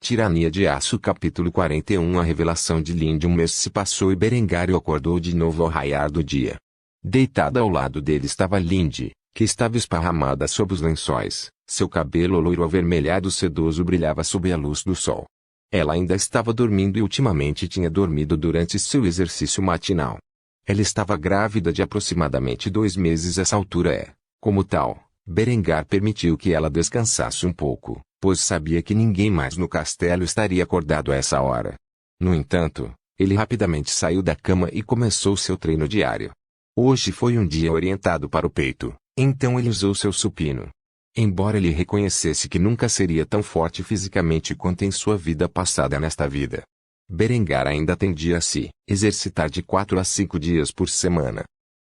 Tirania de Aço capítulo 41. A revelação de Lindy. Um mês se passou e Berengário acordou de novo ao raiar do dia. Deitada ao lado dele estava Lindy, que estava esparramada sob os lençóis. Seu cabelo loiro avermelhado sedoso brilhava sob a luz do sol. Ela ainda estava dormindo e ultimamente tinha dormido durante seu exercício matinal. Ela estava grávida de aproximadamente 2 meses. Essa altura como tal, Berengar permitiu que ela descansasse um pouco, pois sabia que ninguém mais no castelo estaria acordado a essa hora. No entanto, ele rapidamente saiu da cama e começou seu treino diário. Hoje foi um dia orientado para o peito, então ele usou seu supino. Embora ele reconhecesse que nunca seria tão forte fisicamente quanto em sua vida passada nesta vida, Berengar ainda tendia a se exercitar de 4 a 5 dias por semana.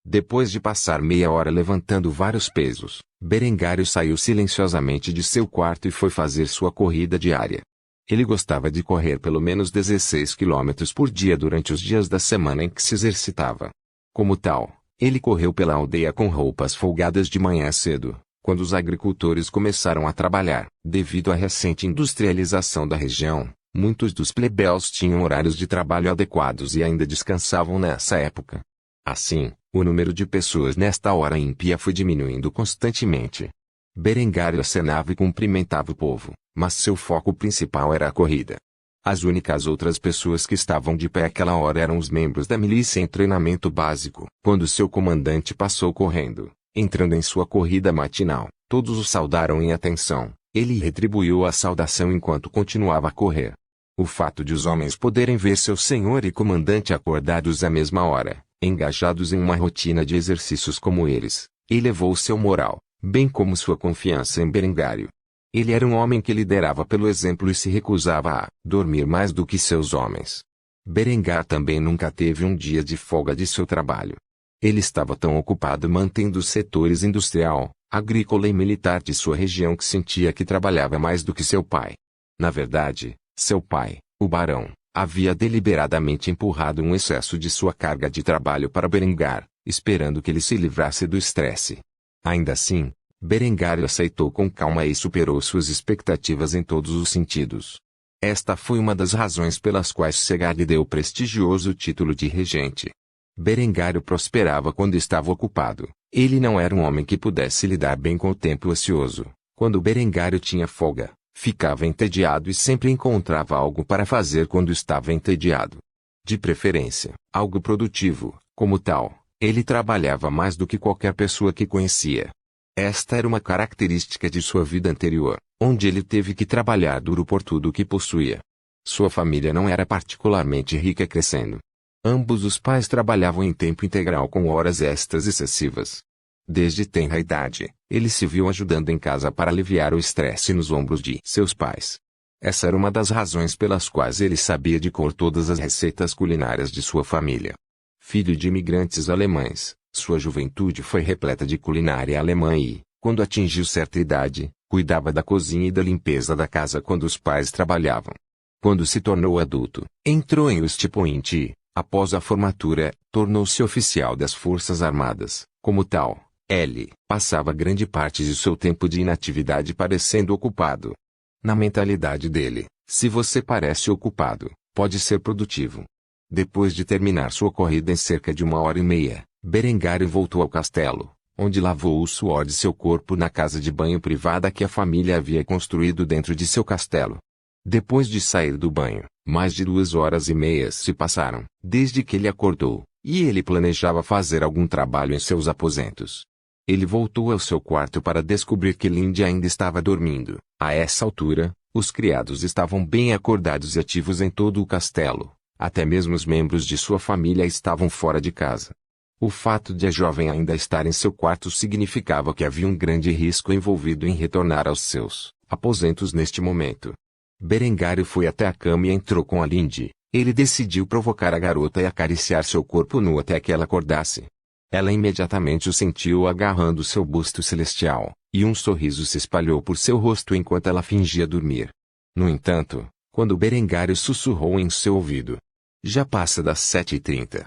Depois de passar meia hora levantando vários pesos, Berengário saiu silenciosamente de seu quarto e foi fazer sua corrida diária. Ele gostava de correr pelo menos 16 quilômetros por dia durante os dias da semana em que se exercitava. Como tal, ele correu pela aldeia com roupas folgadas de manhã cedo, quando os agricultores começaram a trabalhar. Devido à recente industrialização da região, muitos dos plebeus tinham horários de trabalho adequados e ainda descansavam nessa época. Assim, o número de pessoas nesta hora ímpia foi diminuindo constantemente. Berengário acenava e cumprimentava o povo, mas seu foco principal era a corrida. As únicas outras pessoas que estavam de pé àquela hora eram os membros da milícia em treinamento básico. Quando seu comandante passou correndo, entrando em sua corrida matinal, todos o saudaram em atenção. Ele retribuiu a saudação enquanto continuava a correr. O fato de os homens poderem ver seu senhor e comandante acordados à mesma hora, engajados em uma rotina de exercícios como eles, elevou seu moral, bem como sua confiança em Berengário. Ele era um homem que liderava pelo exemplo e se recusava a dormir mais do que seus homens. Berengar também nunca teve um dia de folga de seu trabalho. Ele estava tão ocupado mantendo os setores industrial, agrícola e militar de sua região que sentia que trabalhava mais do que seu pai. Na verdade, seu pai, o barão, havia deliberadamente empurrado um excesso de sua carga de trabalho para Berengar, esperando que ele se livrasse do estresse. Ainda assim, Berengário aceitou com calma e superou suas expectativas em todos os sentidos. Esta foi uma das razões pelas quais Segad deu o prestigioso título de regente. Berengário prosperava quando estava ocupado. Ele não era um homem que pudesse lidar bem com o tempo ocioso. Quando Berengário tinha folga, ficava entediado e sempre encontrava algo para fazer quando estava entediado. De preferência, algo produtivo. Como tal, ele trabalhava mais do que qualquer pessoa que conhecia. Esta era uma característica de sua vida anterior, onde ele teve que trabalhar duro por tudo o que possuía. Sua família não era particularmente rica crescendo. Ambos os pais trabalhavam em tempo integral com horas extras excessivas. Desde tenra idade, ele se viu ajudando em casa para aliviar o estresse nos ombros de seus pais. Essa era uma das razões pelas quais ele sabia de cor todas as receitas culinárias de sua família. Filho de imigrantes alemães, sua juventude foi repleta de culinária alemã e, quando atingiu certa idade, cuidava da cozinha e da limpeza da casa quando os pais trabalhavam. Quando se tornou adulto, entrou em West Point e, após a formatura, tornou-se oficial das Forças Armadas. Como tal, ele passava grande parte de seu tempo de inatividade parecendo ocupado. Na mentalidade dele, se você parece ocupado, pode ser produtivo. Depois de terminar sua corrida em cerca de 1h30, Berengário voltou ao castelo, onde lavou o suor de seu corpo na casa de banho privada que a família havia construído dentro de seu castelo. Depois de sair do banho, mais de 2h30 se passaram, desde que ele acordou, e ele planejava fazer algum trabalho em seus aposentos. Ele voltou ao seu quarto para descobrir que Lindy ainda estava dormindo. A essa altura, os criados estavam bem acordados e ativos em todo o castelo. Até mesmo os membros de sua família estavam fora de casa. O fato de a jovem ainda estar em seu quarto significava que havia um grande risco envolvido em retornar aos seus aposentos neste momento. Berengário foi até a cama e entrou com a Lindy. Ele decidiu provocar a garota e acariciar seu corpo nu até que ela acordasse. Ela imediatamente o sentiu agarrando seu busto celestial, e um sorriso se espalhou por seu rosto enquanto ela fingia dormir. No entanto, quando Berengário sussurrou em seu ouvido: "Já passa das 7h30.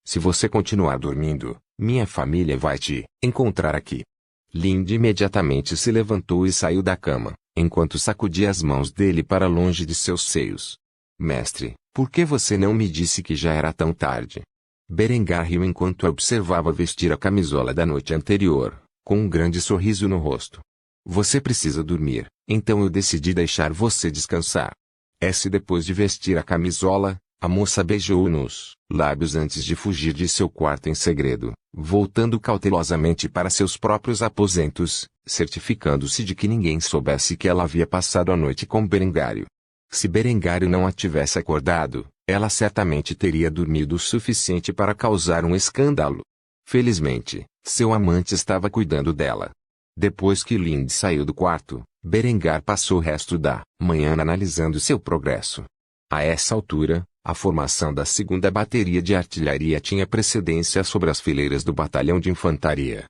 Se você continuar dormindo, minha família vai te encontrar aqui." Lindy imediatamente se levantou e saiu da cama. enquanto sacudia as mãos dele para longe de seus seios. Mestre, por que você não me disse que já era tão tarde? Berengar riu enquanto a observava vestir a camisola da noite anterior, com um grande sorriso no rosto. Você precisa dormir, então eu decidi deixar você descansar. Depois de vestir a camisola, a moça beijou-o nos lábios antes de fugir de seu quarto em segredo, voltando cautelosamente para seus próprios aposentos, certificando-se de que ninguém soubesse que ela havia passado a noite com Berengário. Se Berengário não a tivesse acordado, ela certamente teria dormido o suficiente para causar um escândalo. Felizmente, seu amante estava cuidando dela. Depois que Lindy saiu do quarto, Berengar passou o resto da manhã analisando seu progresso. A essa altura, a formação da segunda bateria de artilharia tinha precedência sobre as fileiras do batalhão de infantaria.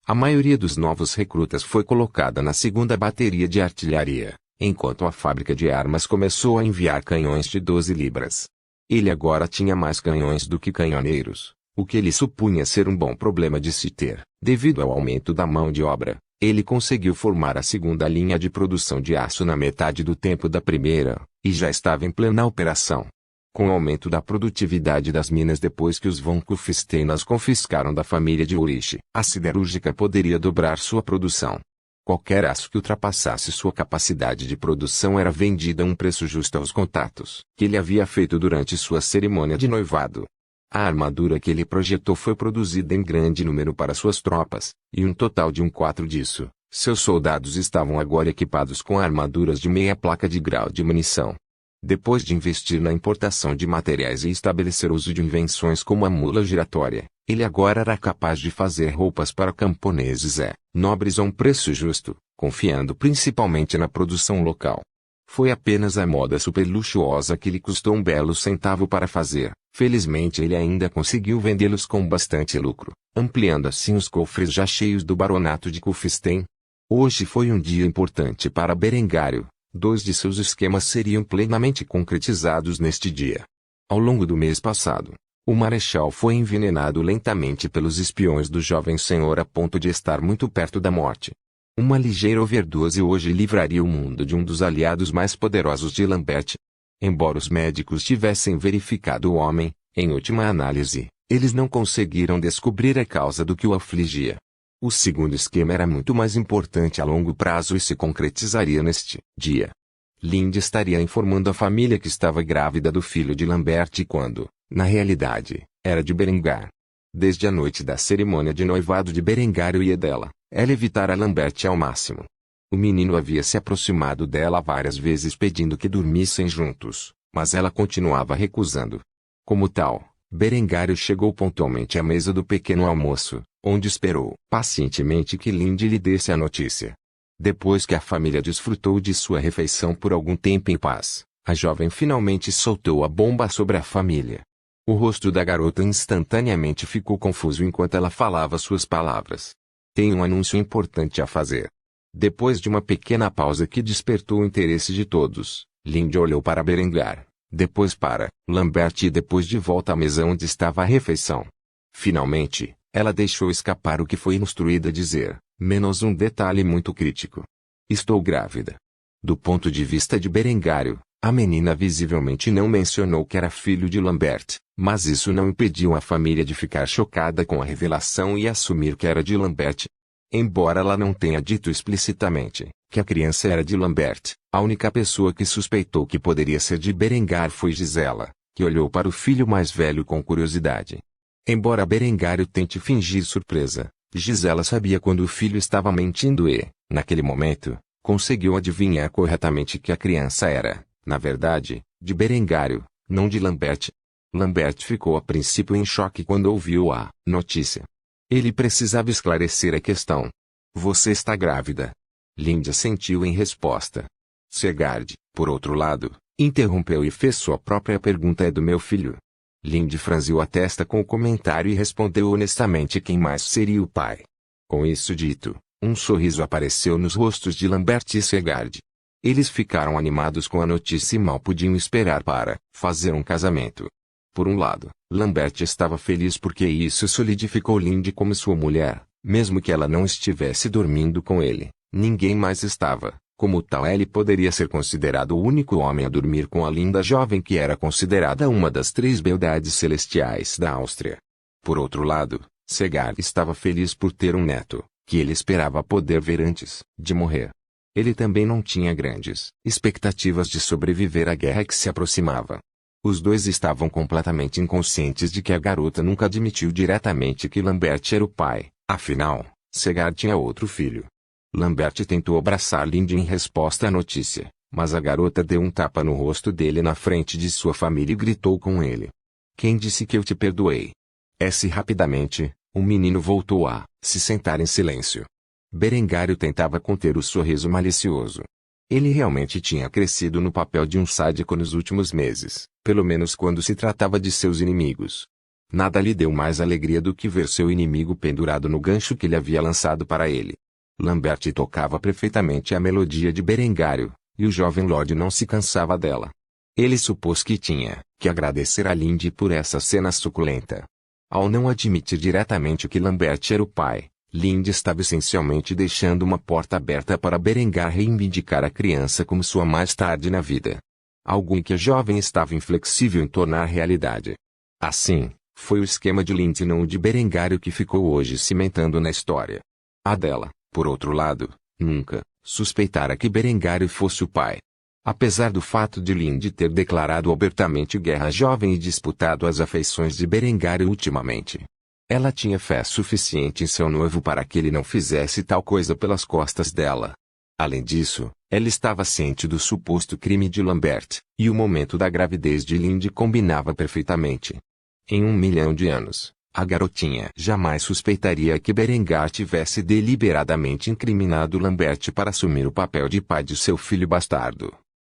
A maioria dos novos recrutas foi colocada na segunda bateria de artilharia, enquanto a fábrica de armas começou a enviar canhões de 12 libras. Ele agora tinha mais canhões do que canhoneiros, o que ele supunha ser um bom problema de se ter, devido ao aumento da mão de obra. Ele conseguiu formar a segunda linha de produção de aço na metade do tempo da primeira, e já estava em plena operação. Com o aumento da produtividade das minas depois que os von Kufstein as confiscaram da família de Ulrich, a siderúrgica poderia dobrar sua produção. Qualquer aço que ultrapassasse sua capacidade de produção era vendido a um preço justo aos contatos que ele havia feito durante sua cerimônia de noivado. A armadura que ele projetou foi produzida em grande número para suas tropas, e um total de um quarto disso. Seus soldados estavam agora equipados com armaduras de meia placa de grau de munição. Depois de investir na importação de materiais e estabelecer o uso de invenções como a mula giratória, ele agora era capaz de fazer roupas para camponeses nobres a um preço justo, confiando principalmente na produção local. Foi apenas a moda super luxuosa que lhe custou um belo centavo para fazer. Felizmente ele ainda conseguiu vendê-los com bastante lucro, ampliando assim os cofres já cheios do baronato de Kufstein. Hoje foi um dia importante para Berengário. 2 de seus esquemas seriam plenamente concretizados neste dia. Ao longo do mês passado, o marechal foi envenenado lentamente pelos espiões do jovem senhor a ponto de estar muito perto da morte. Uma ligeira overdose hoje livraria o mundo de um dos aliados mais poderosos de Lambert. Embora os médicos tivessem verificado o homem, em última análise, eles não conseguiram descobrir a causa do que o afligia. O segundo esquema era muito mais importante a longo prazo e se concretizaria neste dia. Lindy estaria informando a família que estava grávida do filho de Lambert quando, na realidade, era de Berengar. Desde a noite da cerimônia de noivado de Berengário e dela, ela evitara Lambert ao máximo. O menino havia se aproximado dela várias vezes pedindo que dormissem juntos, mas ela continuava recusando. Como tal, Berengário chegou pontualmente à mesa do pequeno almoço, onde esperou pacientemente que Lindy lhe desse a notícia. Depois que a família desfrutou de sua refeição por algum tempo em paz, a jovem finalmente soltou a bomba sobre a família. O rosto da garota instantaneamente ficou confuso enquanto ela falava suas palavras. Tenho um anúncio importante a fazer. Depois de uma pequena pausa que despertou o interesse de todos, Lindy olhou para Berengar, depois para Lambert e depois de volta à mesa onde estava a refeição. Finalmente, ela deixou escapar o que foi instruída a dizer, menos um detalhe muito crítico. Estou grávida. Do ponto de vista de Berengário, a menina visivelmente não mencionou que era filho de Lambert, mas isso não impediu a família de ficar chocada com a revelação e assumir que era de Lambert. Embora ela não tenha dito explicitamente que a criança era de Lambert, a única pessoa que suspeitou que poderia ser de Berengar foi Gisela, que olhou para o filho mais velho com curiosidade. Embora Berengário tente fingir surpresa, Gisela sabia quando o filho estava mentindo e, naquele momento, conseguiu adivinhar corretamente que a criança era, na verdade, de Berengário, não de Lambert. Lambert ficou a princípio em choque quando ouviu a notícia. Ele precisava esclarecer a questão. Você está grávida. Lindy assentiu em resposta. Segard, por outro lado, interrompeu e fez sua própria pergunta: é do meu filho? Lindy franziu a testa com o comentário e respondeu honestamente quem mais seria o pai. Com isso dito, um sorriso apareceu nos rostos de Lambert e Segard. Eles ficaram animados com a notícia e mal podiam esperar para fazer um casamento. Por um lado, Lambert estava feliz porque isso solidificou Lindy como sua mulher, mesmo que ela não estivesse dormindo com ele. Ninguém mais estava. Como tal, ele poderia ser considerado o único homem a dormir com a linda jovem que era considerada uma das 3 beldades celestiais da Áustria. Por outro lado, Segar estava feliz por ter um neto, que ele esperava poder ver antes de morrer. Ele também não tinha grandes expectativas de sobreviver à guerra que se aproximava. Os dois estavam completamente inconscientes de que a garota nunca admitiu diretamente que Lambert era o pai, afinal, Segar tinha outro filho. Lambert tentou abraçar Lindy em resposta à notícia, mas a garota deu um tapa no rosto dele na frente de sua família e gritou com ele. Quem disse que eu te perdoei? Rapidamente, o menino voltou a se sentar em silêncio. Berengário tentava conter o sorriso malicioso. Ele realmente tinha crescido no papel de um sádico nos últimos meses, pelo menos quando se tratava de seus inimigos. Nada lhe deu mais alegria do que ver seu inimigo pendurado no gancho que ele havia lançado para ele. Lambert tocava perfeitamente a melodia de Berengário, e o jovem Lorde não se cansava dela. Ele supôs que tinha que agradecer a Lindy por essa cena suculenta. Ao não admitir diretamente que Lambert era o pai, Lindy estava essencialmente deixando uma porta aberta para Berengar reivindicar a criança como sua mais tarde na vida. Algo em que a jovem estava inflexível em tornar realidade. Assim, foi o esquema de Lindy e não o de Berengário que ficou hoje cimentando na história. A dela, por outro lado, nunca suspeitara que Berengário fosse o pai. Apesar do fato de Lindy ter declarado abertamente guerra à jovem e disputado as afeições de Berengário ultimamente, ela tinha fé suficiente em seu noivo para que ele não fizesse tal coisa pelas costas dela. Além disso, ela estava ciente do suposto crime de Lambert, e o momento da gravidez de Lindy combinava perfeitamente. Em 1 milhão de anos, a garotinha jamais suspeitaria que Berengar tivesse deliberadamente incriminado Lambert para assumir o papel de pai de seu filho bastardo.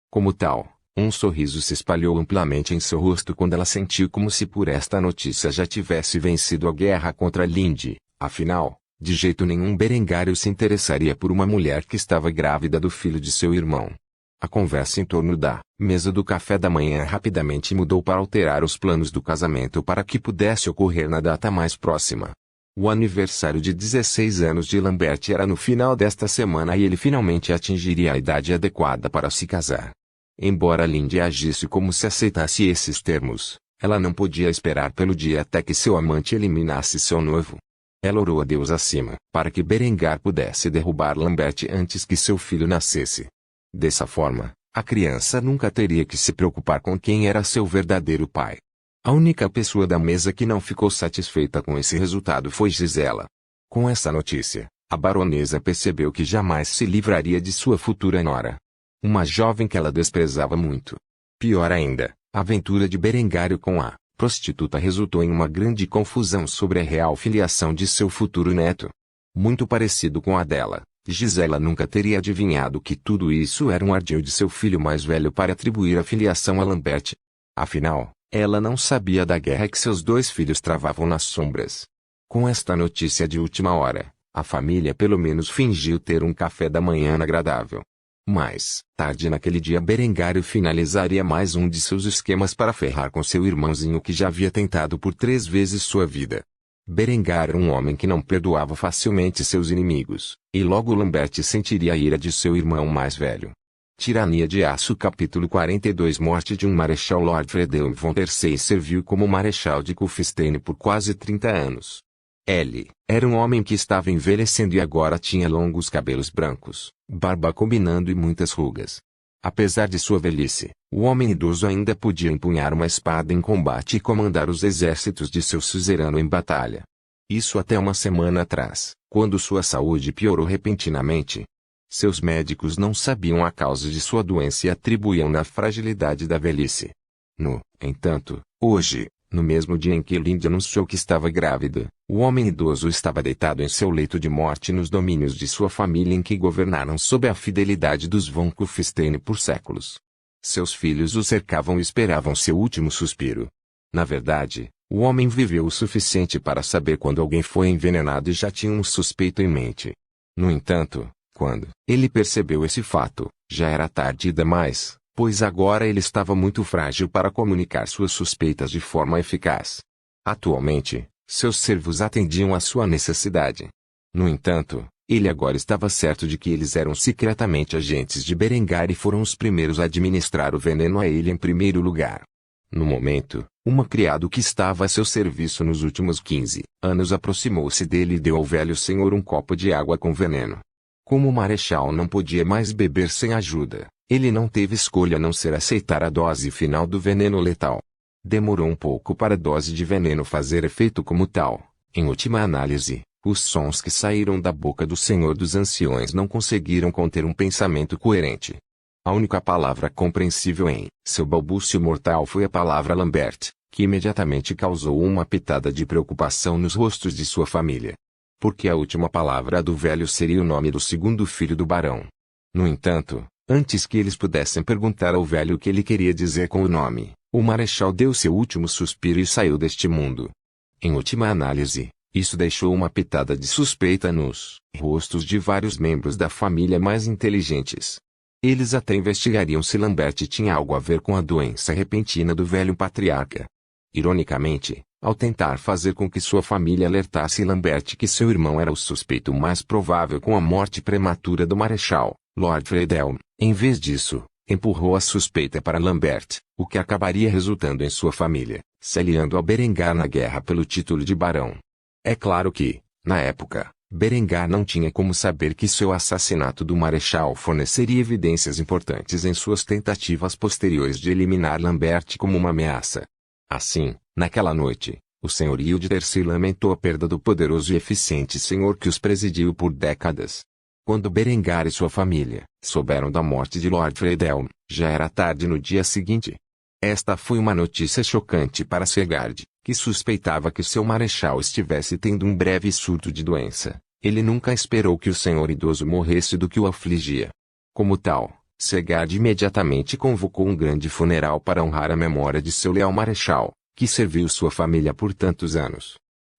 Como tal, um sorriso se espalhou amplamente em seu rosto quando ela sentiu como se por esta notícia já tivesse vencido a guerra contra Lindy. Afinal, de jeito nenhum Berengário se interessaria por uma mulher que estava grávida do filho de seu irmão. A conversa em torno da mesa do café da manhã rapidamente mudou para alterar os planos do casamento para que pudesse ocorrer na data mais próxima. O aniversário de 16 anos de Lambert era no final desta semana e ele finalmente atingiria a idade adequada para se casar. Embora Lindy agisse como se aceitasse esses termos, ela não podia esperar pelo dia até que seu amante eliminasse seu noivo. Ela orou a Deus acima para que Berengar pudesse derrubar Lambert antes que seu filho nascesse. Dessa forma, a criança nunca teria que se preocupar com quem era seu verdadeiro pai. A única pessoa da mesa que não ficou satisfeita com esse resultado foi Gisela. Com essa notícia, a baronesa percebeu que jamais se livraria de sua futura nora. Uma jovem que ela desprezava muito. Pior ainda, a aventura de Berengário com a prostituta resultou em uma grande confusão sobre a real filiação de seu futuro neto. Muito parecido com a dela, Gisela nunca teria adivinhado que tudo isso era um ardil de seu filho mais velho para atribuir a filiação a Lambert. Afinal, ela não sabia da guerra que seus 2 filhos travavam nas sombras. Com esta notícia de última hora, a família pelo menos fingiu ter um café da manhã agradável. Mais tarde naquele dia Berengário finalizaria mais um de seus esquemas para ferrar com seu irmãozinho que já havia tentado por 3 vezes sua vida. Berengar era um homem que não perdoava facilmente seus inimigos, e logo Lambert sentiria a ira de seu irmão mais velho. Tirania de Aço Capítulo 42 Morte de um Marechal Lord Frederick von III serviu como Marechal de Kufstein por quase 30 anos. Ele era um homem que estava envelhecendo e agora tinha longos cabelos brancos, barba combinando e muitas rugas. Apesar de sua velhice, o homem idoso ainda podia empunhar uma espada em combate e comandar os exércitos de seu suzerano em batalha. Isso até uma semana atrás, quando sua saúde piorou repentinamente. Seus médicos não sabiam a causa de sua doença e atribuíam-na à fragilidade da velhice. No entanto, hoje, no mesmo dia em que Lindy anunciou que estava grávida, o homem idoso estava deitado em seu leito de morte nos domínios de sua família em que governaram sob a fidelidade dos von Kufstein por séculos. Seus filhos o cercavam e esperavam seu último suspiro. Na verdade, o homem viveu o suficiente para saber quando alguém foi envenenado e já tinha um suspeito em mente. No entanto, quando ele percebeu esse fato, já era tarde demais, pois agora ele estava muito frágil para comunicar suas suspeitas de forma eficaz. Atualmente, seus servos atendiam à sua necessidade. No entanto, Ele agora estava certo de que eles eram secretamente agentes de Berengar e foram os primeiros a administrar o veneno a ele em primeiro lugar. No momento, uma criada que estava a seu serviço nos últimos 15 anos aproximou-se dele e deu ao velho senhor um copo de água com veneno. Como o marechal não podia mais beber sem ajuda, ele não teve escolha a não ser aceitar a dose final do veneno letal. Demorou um pouco para a dose de veneno fazer efeito como tal. Em última análise, os sons que saíram da boca do senhor dos anciões não conseguiram conter um pensamento coerente. A única palavra compreensível em seu balbúcio mortal foi a palavra Lambert, que imediatamente causou uma pitada de preocupação nos rostos de sua família. Porque a última palavra do velho seria o nome do segundo filho do barão. No entanto, antes que eles pudessem perguntar ao velho o que ele queria dizer com o nome, o marechal deu seu último suspiro e saiu deste mundo. Em última análise, isso deixou uma pitada de suspeita nos rostos de vários membros da família mais inteligentes. Eles até investigariam se Lambert tinha algo a ver com a doença repentina do velho patriarca. Ironicamente, ao tentar fazer com que sua família alertasse Lambert que seu irmão era o suspeito mais provável com a morte prematura do marechal, Lord Fredelm, em vez disso, empurrou a suspeita para Lambert, o que acabaria resultando em sua família se aliando a Berengar na guerra pelo título de barão. É claro que, na época, Berengar não tinha como saber que seu assassinato do marechal forneceria evidências importantes em suas tentativas posteriores de eliminar Lambert como uma ameaça. Assim, naquela noite, o senhorio de Tercy lamentou a perda do poderoso e eficiente senhor que os presidiu por décadas. Quando Berengar e sua família souberam da morte de Lord Fredelm, já era tarde no dia seguinte. Esta foi uma notícia chocante para Segard, que suspeitava que seu marechal estivesse tendo um breve surto de doença. Ele nunca esperou que o senhor idoso morresse do que o afligia. Como tal, Segard imediatamente convocou um grande funeral para honrar a memória de seu leal marechal, que serviu sua família por tantos anos.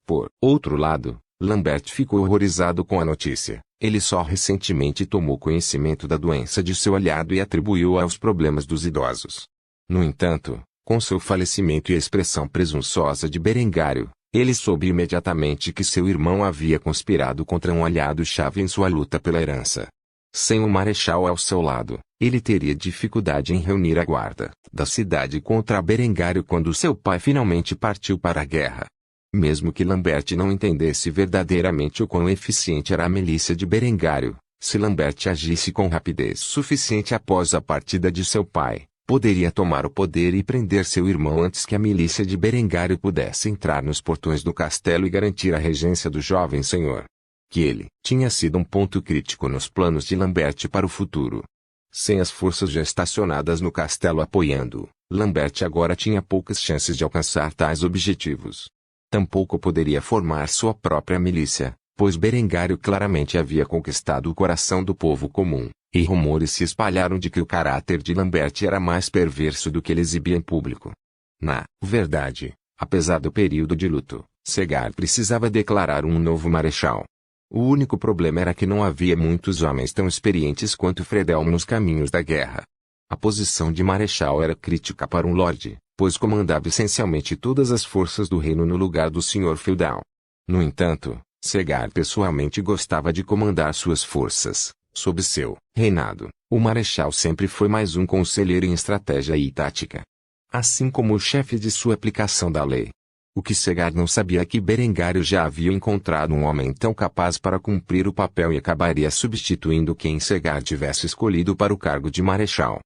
Por outro lado, Lambert ficou horrorizado com a notícia. Ele só recentemente tomou conhecimento da doença de seu aliado e atribuiu-a aos problemas dos idosos. No entanto, com seu falecimento e a expressão presunçosa de Berengário, ele soube imediatamente que seu irmão havia conspirado contra um aliado-chave em sua luta pela herança. Sem o marechal ao seu lado, ele teria dificuldade em reunir a guarda da cidade contra Berengário quando seu pai finalmente partiu para a guerra. Mesmo que Lambert não entendesse verdadeiramente o quão eficiente era a milícia de Berengário, se Lambert agisse com rapidez suficiente após a partida de seu pai, poderia tomar o poder e prender seu irmão antes que a milícia de Berengário pudesse entrar nos portões do castelo e garantir a regência do jovem senhor. Que ele tinha sido um ponto crítico nos planos de Lambert para o futuro. Sem as forças já estacionadas no castelo apoiando-o, Lambert agora tinha poucas chances de alcançar tais objetivos. Tampouco poderia formar sua própria milícia, pois Berengário claramente havia conquistado o coração do povo comum, e rumores se espalharam de que o caráter de Lambert era mais perverso do que ele exibia em público. Na verdade, apesar do período de luto, Segard precisava declarar um novo marechal. O único problema era que não havia muitos homens tão experientes quanto Fredelm nos caminhos da guerra. A posição de marechal era crítica para um lorde, pois comandava essencialmente todas as forças do reino no lugar do Sr. feudal. No entanto, Segard pessoalmente gostava de comandar suas forças. Sob seu reinado, o marechal sempre foi mais um conselheiro em estratégia e tática. Assim como o chefe de sua aplicação da lei. O que Segard não sabia é que Berengário já havia encontrado um homem tão capaz para cumprir o papel e acabaria substituindo quem Segard tivesse escolhido para o cargo de marechal.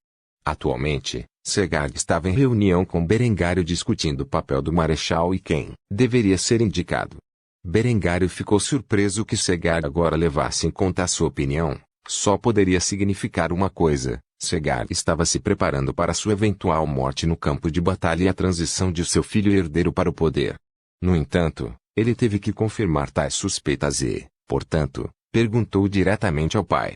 Atualmente, Segard estava em reunião com Berengário discutindo o papel do marechal e quem deveria ser indicado. Berengário ficou surpreso que Segard agora levasse em conta a sua opinião. Só poderia significar uma coisa: Segard estava se preparando para sua eventual morte no campo de batalha e a transição de seu filho herdeiro para o poder. No entanto, ele teve que confirmar tais suspeitas e, portanto, perguntou diretamente ao pai: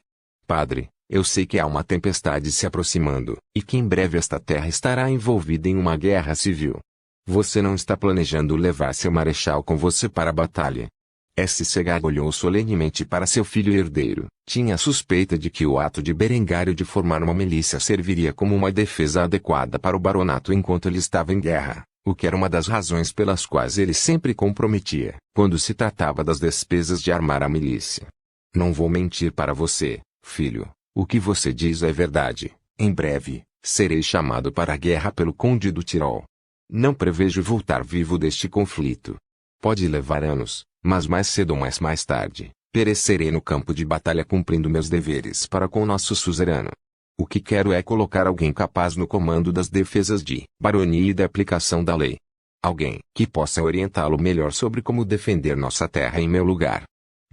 Padre, eu sei que há uma tempestade se aproximando, e que em breve esta terra estará envolvida em uma guerra civil. Você não está planejando levar seu marechal com você para a batalha? Segard olhou solenemente para seu filho herdeiro. Tinha a suspeita de que o ato de Berengário de formar uma milícia serviria como uma defesa adequada para o baronato enquanto ele estava em guerra, o que era uma das razões pelas quais ele sempre comprometia, quando se tratava das despesas de armar a milícia. Não vou mentir para você, filho. O que você diz é verdade. Em breve, serei chamado para a guerra pelo Conde do Tirol. Não prevejo voltar vivo deste conflito. Pode levar anos, mas mais cedo ou mais tarde, perecerei no campo de batalha cumprindo meus deveres para com nosso suzerano. O que quero é colocar alguém capaz no comando das defesas de baronia e da aplicação da lei. Alguém que possa orientá-lo melhor sobre como defender nossa terra em meu lugar.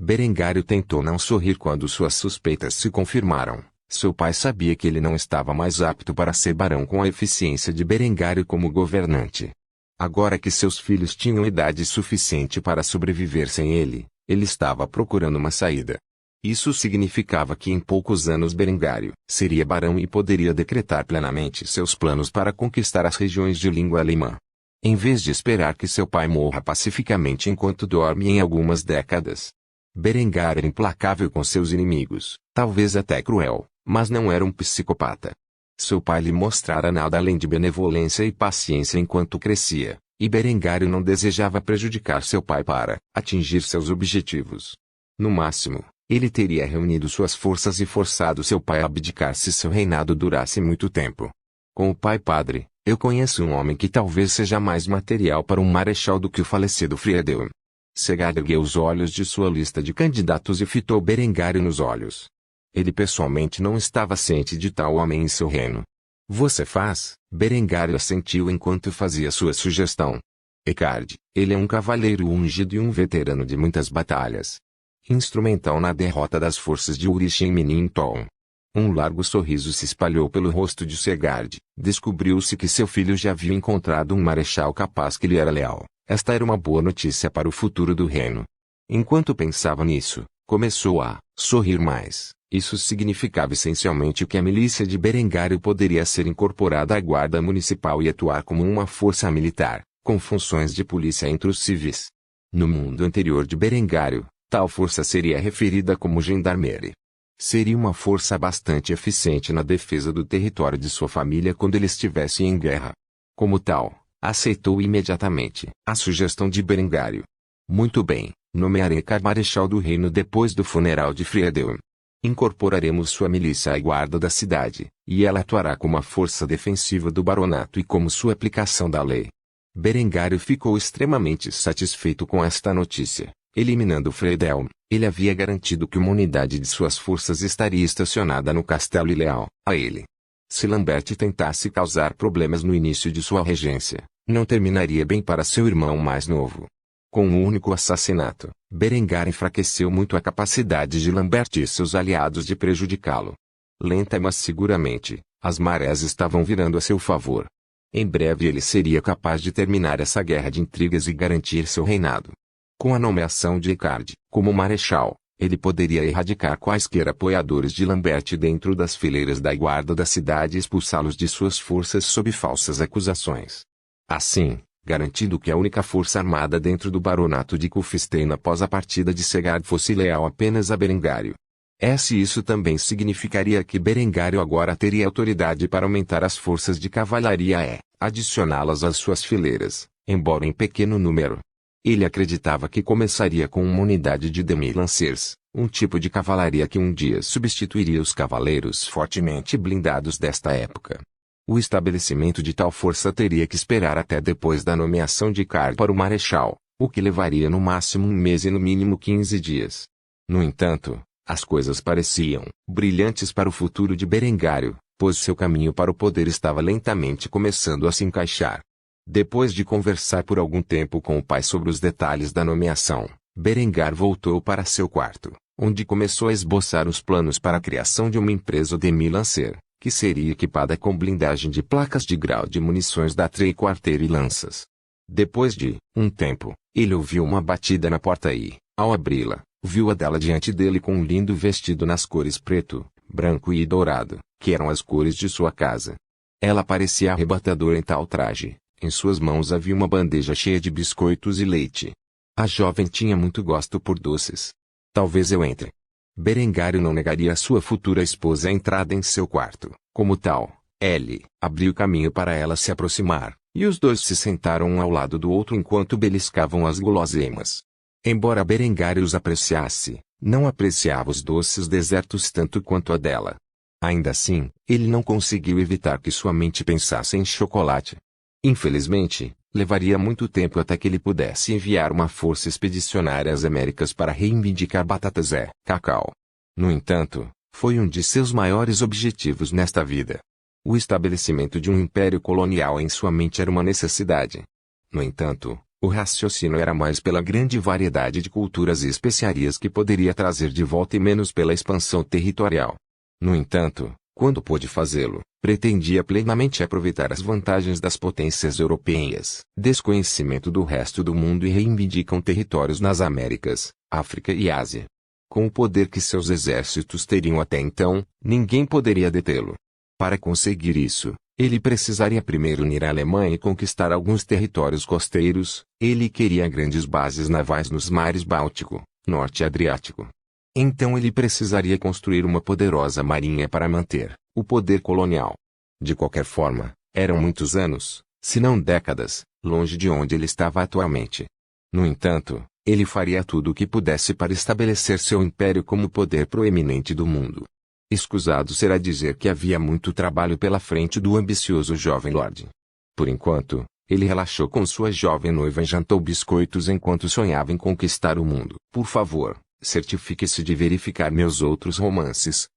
Berengário tentou não sorrir quando suas suspeitas se confirmaram. Seu pai sabia que ele não estava mais apto para ser barão com a eficiência de Berengário como governante. Agora que seus filhos tinham idade suficiente para sobreviver sem ele, ele estava procurando uma saída. Isso significava que em poucos anos Berengário seria barão e poderia decretar plenamente seus planos para conquistar as regiões de língua alemã. Em vez de esperar que seu pai morra pacificamente enquanto dorme em algumas décadas. Berengário era implacável com seus inimigos, talvez até cruel, mas não era um psicopata. Seu pai lhe mostrara nada além de benevolência e paciência enquanto crescia, e Berengário não desejava prejudicar seu pai para atingir seus objetivos. No máximo, ele teria reunido suas forças e forçado seu pai a abdicar se seu reinado durasse muito tempo. Com o pai padre, eu conheço um homem que talvez seja mais material para um marechal do que o falecido Friedel. Segard ergueu os olhos de sua lista de candidatos e fitou Berengário nos olhos. Ele pessoalmente não estava ciente de tal homem em seu reino. Você faz? Berengário assentiu enquanto fazia sua sugestão. Eckhard, ele é um cavaleiro ungido e um veterano de muitas batalhas. Instrumental na derrota das forças de Ulrich em Minington. Um largo sorriso se espalhou pelo rosto de Segard. Descobriu-se que seu filho já havia encontrado um marechal capaz que lhe era leal. Esta era uma boa notícia para o futuro do reino. Enquanto pensava nisso, começou a sorrir mais. Isso significava essencialmente que a milícia de Berengário poderia ser incorporada à guarda municipal e atuar como uma força militar, com funções de polícia entre os civis. No mundo anterior de Berengário, tal força seria referida como gendarmerie. Seria uma força bastante eficiente na defesa do território de sua família quando ele estivesse em guerra. Como tal, aceitou imediatamente a sugestão de Berengário. Muito bem, nomearei Eckhard marechal do reino depois do funeral de Friedel. Incorporaremos sua milícia à guarda da cidade, e ela atuará como a força defensiva do baronato e como sua aplicação da lei. Berengário ficou extremamente satisfeito com esta notícia. Eliminando Friedel, ele havia garantido que uma unidade de suas forças estaria estacionada no castelo e leal a ele. Se Lambert tentasse causar problemas no início de sua regência, não terminaria bem para seu irmão mais novo. Com um único assassinato, Berengário enfraqueceu muito a capacidade de Lambert e seus aliados de prejudicá-lo. Lenta mas seguramente, as marés estavam virando a seu favor. Em breve ele seria capaz de terminar essa guerra de intrigas e garantir seu reinado. Com a nomeação de Eckhard como marechal, ele poderia erradicar quaisquer apoiadores de Lambert dentro das fileiras da guarda da cidade e expulsá-los de suas forças sob falsas acusações. Assim, garantindo que a única força armada dentro do baronato de Kufstein após a partida de Segard fosse leal apenas a Berengário. Isso também significaria que Berengário agora teria autoridade para aumentar as forças de cavalaria e adicioná-las às suas fileiras, embora em pequeno número. Ele acreditava que começaria com uma unidade de demi-lancers, um tipo de cavalaria que um dia substituiria os cavaleiros fortemente blindados desta época. O estabelecimento de tal força teria que esperar até depois da nomeação de Eckhard para o marechal, o que levaria no máximo um mês e no mínimo 15 dias. No entanto, as coisas pareciam brilhantes para o futuro de Berengário, pois seu caminho para o poder estava lentamente começando a se encaixar. Depois de conversar por algum tempo com o pai sobre os detalhes da nomeação, Berengar voltou para seu quarto, onde começou a esboçar os planos para a criação de uma empresa demi-lancer, que seria equipada com blindagem de placas de grau de munições da Tre-Quarter e lanças. Depois de um tempo, ele ouviu uma batida na porta e, ao abri-la, viu a dela diante dele com um lindo vestido nas cores preto, branco e dourado, que eram as cores de sua casa. Ela parecia arrebatadora em tal traje. Em suas mãos havia uma bandeja cheia de biscoitos e leite. A jovem tinha muito gosto por doces. Talvez eu entre. Berengário não negaria a sua futura esposa a entrada em seu quarto. Como tal, ele abriu caminho para ela se aproximar, e os dois se sentaram um ao lado do outro enquanto beliscavam as guloseimas. Embora Berengário os apreciasse, Não apreciava os doces desertos tanto quanto a dela. Ainda assim, ele não conseguiu evitar que sua mente pensasse em chocolate. Infelizmente, levaria muito tempo até que ele pudesse enviar uma força expedicionária às Américas para reivindicar batatas e cacau. No entanto, foi um de seus maiores objetivos nesta vida. O estabelecimento de um império colonial em sua mente era uma necessidade. No entanto, o raciocínio era mais pela grande variedade de culturas e especiarias que poderia trazer de volta e menos pela expansão territorial. No entanto, quando pôde fazê-lo, pretendia plenamente aproveitar as vantagens das potências europeias, desconhecimento do resto do mundo e reivindicam territórios nas Américas, África e Ásia. Com o poder que seus exércitos teriam até então, ninguém poderia detê-lo. Para conseguir isso, ele precisaria primeiro unir a Alemanha e conquistar alguns territórios costeiros. Ele queria grandes bases navais nos mares Báltico, Norte e Adriático. Então ele precisaria construir uma poderosa marinha para manter o poder colonial. De qualquer forma, eram muitos anos, se não décadas, longe de onde ele estava atualmente. No entanto, ele faria tudo o que pudesse para estabelecer seu império como o poder proeminente do mundo. Escusado será dizer que havia muito trabalho pela frente do ambicioso jovem lord. Por enquanto, ele relaxou com sua jovem noiva e jantou biscoitos enquanto sonhava em conquistar o mundo. Por favor, certifique-se de verificar meus outros romances,